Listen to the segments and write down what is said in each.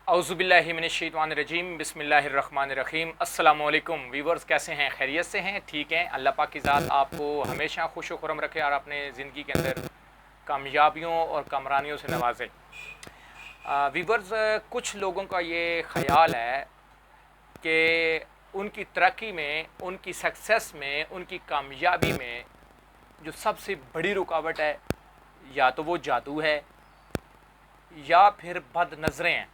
औज़ुबिल्लाहि मिनश्शैतानिर्रजीम बिस्मिल्लाहिर्रहमानिर्रहीम। अस्सलामु अलैकुम व्यूवर्स, कैसे हैं? खैरियत से हैं? ठीक हैं। अल्लाह पाक की ज़ात आपको हमेशा खुश व खुर्रम रखे और अपने ज़िंदगी के अंदर कामयाबियों और कामरानियों से नवाजे। व्यूवर्स, कुछ लोगों का ये ख़याल है कि उनकी तरक्की में, उनकी सक्सेस में, उनकी कामयाबी में जो सबसे बड़ी रुकावट है या तो वो जादू है या फिर बद नज़रें हैं।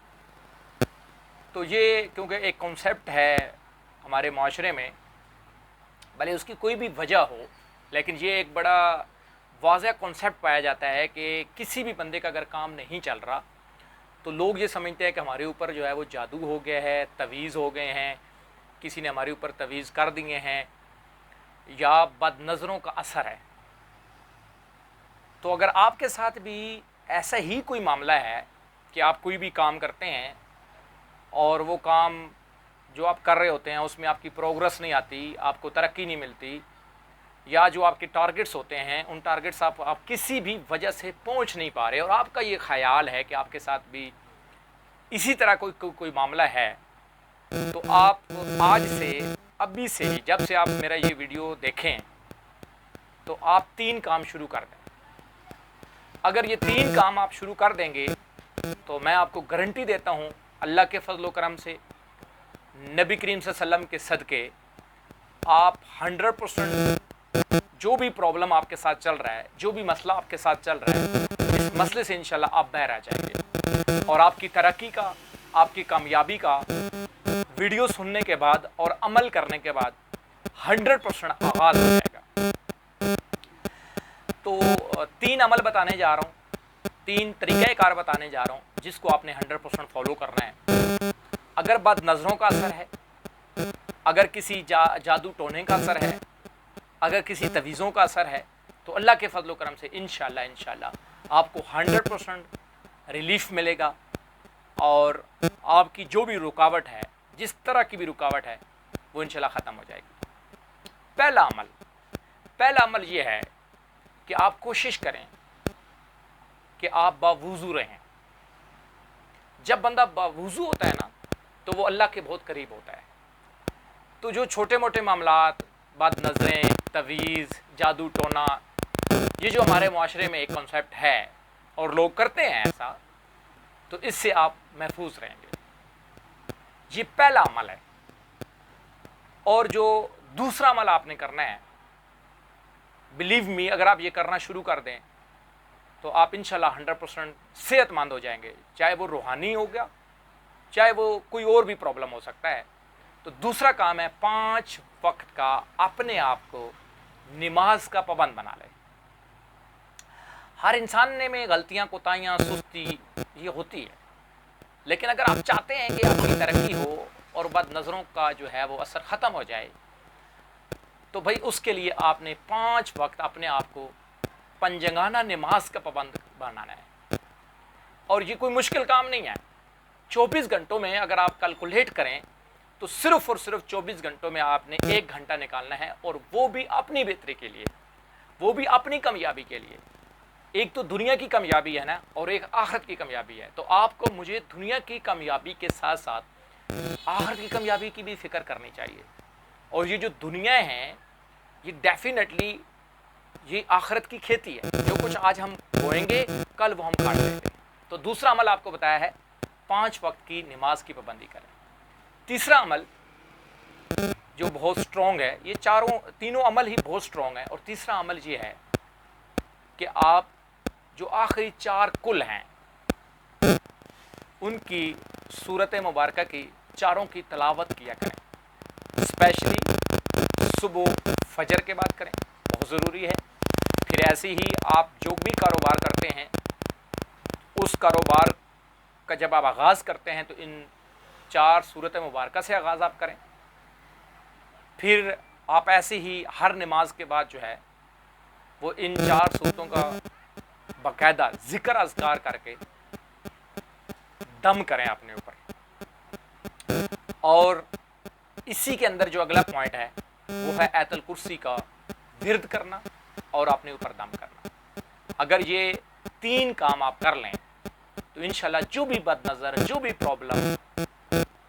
तो ये क्योंकि एक कॉन्सेप्ट है हमारे माशरे में, भले उसकी कोई भी वजह हो, लेकिन ये एक बड़ा वाज़ेह कॉन्सेप्ट पाया जाता है कि किसी भी बंदे का अगर काम नहीं चल रहा तो लोग ये समझते हैं कि हमारे ऊपर जो है वो जादू हो गया है, तवीज़ हो गए हैं, किसी ने हमारे ऊपर तवीज़ कर दिए हैं या बद नज़रों का असर है। तो अगर आपके साथ भी ऐसा ही कोई मामला है कि आप कोई भी काम करते हैं और वो काम जो आप कर रहे होते हैं उसमें आपकी प्रोग्रेस नहीं आती, आपको तरक्की नहीं मिलती, या जो आपके टारगेट्स होते हैं उन टारगेट्स आप किसी भी वजह से पहुंच नहीं पा रहे और आपका ये ख्याल है कि आपके साथ भी इसी तरह कोई मामला है, तो आप आज से, अभी से ही, जब से आप मेरा ये वीडियो देखें तो आप 3 काम शुरू कर दें। अगर ये 3 काम आप शुरू कर देंगे तो मैं आपको गारंटी देता हूँ अल्लाह के फजल करम से, नबी करीम सल्लल्लाहु अलैहि वसल्लम के सदक़े, आप 100% जो भी प्रॉब्लम आपके साथ चल रहा है, जो भी मसला आपके साथ चल रहा है, इस मसले से इंशाल्लाह आप बाहर आ जाएंगे और आपकी तरक्की का, आपकी कामयाबी का वीडियो सुनने के बाद और अमल करने के बाद 100% आगाज़ हो जाएगा। तो 3 अमल बताने जा रहा हूँ, 3 तरीक़ाकार बताने जा रहा हूँ जिसको आपने 100% फॉलो करना है। अगर बद नज़रों का असर है, अगर किसी जादू टोने का असर है, अगर किसी तवीज़ों का असर है, तो अल्लाह के फजल करम से इंशाल्लाह आपको 100% रिलीफ मिलेगा और आपकी जो भी रुकावट है, जिस तरह की भी रुकावट है, वो इंशाल्लाह ख़त्म हो जाएगी। पहला अमल ये है कि आप कोशिश करें कि आप बावुज़ू रहें। जब बंदा बावुज़ू होता है ना तो वो अल्लाह के बहुत करीब होता है। तो जो छोटे मोटे मामलात, बद नज़रें, तवीज़, जादू टोना, ये जो हमारे माशरे में एक कॉन्सेप्ट है और लोग करते हैं ऐसा, तो इससे आप महफूज रहेंगे। ये पहला अमल है। और जो दूसरा अमल आपने करना है, बिलीव मी, अगर आप ये करना शुरू कर दें तो आप इंशाल्लाह 100% सेहतमंद हो जाएंगे। चाहे वो रूहानी हो गया, चाहे वो कोई और भी प्रॉब्लम हो सकता है। तो दूसरा काम है 5 वक्त का अपने आप को नमाज का पाबंद बना लें। हर इंसान में गलतियां, कोताहियां, सुस्ती ये होती है, लेकिन अगर आप चाहते हैं कि आपकी तरक्की हो और बद नज़रों का जो है वो असर ख़त्म हो जाए, तो भाई उसके लिए आपने 5 वक्त अपने आप को पंजगाना नमाज का पाबंद बनाना है। और ये कोई मुश्किल काम नहीं है। 24 घंटों में अगर आप कैलकुलेट करें तो सिर्फ और सिर्फ 24 घंटों में आपने 1 घंटा निकालना है, और वो भी अपनी बेहतरी के लिए, वो भी अपनी कामयाबी के लिए। एक तो दुनिया की कामयाबी है ना, और एक आखिरत की कामयाबी है। तो आपको मुझे दुनिया की कामयाबी के साथ साथ आखिरत की कामयाबी की भी फिक्र करनी चाहिए। और ये जो दुनिया है, ये डेफिनेटली ये आखिरत की खेती है। जो कुछ आज हम बोएंगे कल वो हम काट लेंगे। तो दूसरा अमल आपको बताया है 5 वक्त की नमाज की पाबंदी करें। तीसरा अमल जो बहुत स्ट्रॉन्ग है, ये तीनों अमल ही बहुत स्ट्रॉन्ग है, और तीसरा अमल ये है कि आप जो आखिरी 4 कुल हैं उनकी सूरत मुबारक की चारों की तलावत किया करें। स्पेशली सुबह फजर के बाद करें, बहुत ज़रूरी है। फिर ऐसे ही आप जो भी कारोबार करते हैं, उस कारोबार का जब आप आगाज़ करते हैं तो इन 4 सूरत मुबारक से आगाज़ आप करें। फिर आप ऐसे ही हर नमाज के बाद जो है वो इन 4 सूरतों का बाकायदा ज़िक्र अज़कार करके दम करें अपने ऊपर। और इसी के अंदर जो अगला पॉइंट है वो है आयतुल कुर्सी का विर्द करना और अपने ऊपर दम करना। अगर ये 3 काम आप कर लें तो इंशाल्लाह जो भी बदनज़र, जो भी प्रॉब्लम,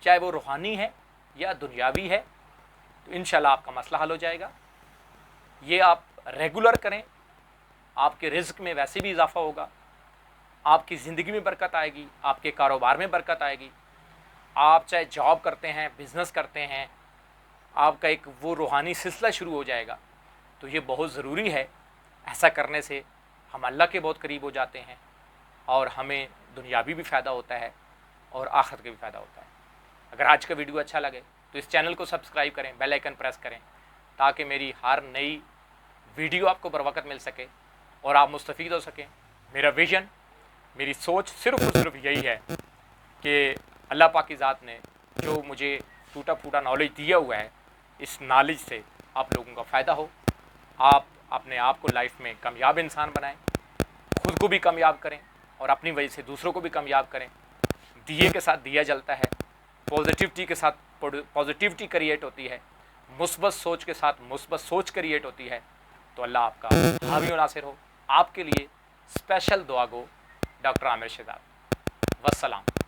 चाहे वो रूहानी है या दुनियावी है, तो इंशाल्लाह आपका मसला हल हो जाएगा। ये आप रेगुलर करें, आपके रिज़्क में वैसे भी इजाफ़ा होगा, आपकी ज़िंदगी में बरकत आएगी, आपके कारोबार में बरकत आएगी। आप चाहे जॉब करते हैं, बिज़नेस करते हैं, आपका एक वो रूहानी सिलसिला शुरू हो जाएगा। तो ये बहुत ज़रूरी है। ऐसा करने से हम अल्लाह के बहुत करीब हो जाते हैं और हमें दुनियावी भी फ़ायदा होता है और आखिरत का भी फ़ायदा होता है। अगर आज का वीडियो अच्छा लगे तो इस चैनल को सब्सक्राइब करें, बेल आइकन प्रेस करें, ताकि मेरी हर नई वीडियो आपको बर वक्त मिल सके और आप मुस्तफ़ीद हो सकें। मेरा विज़न, मेरी सोच सिर्फ़ और सिर्फ यही है कि अल्लाह पाक की ज़ात ने जो मुझे टूटा फूटा नॉलेज दिया हुआ है, इस नॉलेज से आप लोगों का फ़ायदा हो, आप अपने आप को लाइफ में कामयाब इंसान बनाएं, खुद को भी कामयाब करें और अपनी वजह से दूसरों को भी कामयाब करें। दिए के साथ दिया जलता है, पॉजिटिविटी के साथ पॉजिटिविटी क्रिएट होती है, मुस्बत सोच के साथ मुस्बत सोच क्रिएट होती है। तो अल्लाह आपका हामी व नासिर हो। आपके लिए स्पेशल दुआ गो, डॉक्टर आमिर शहजाद। वस्सलाम।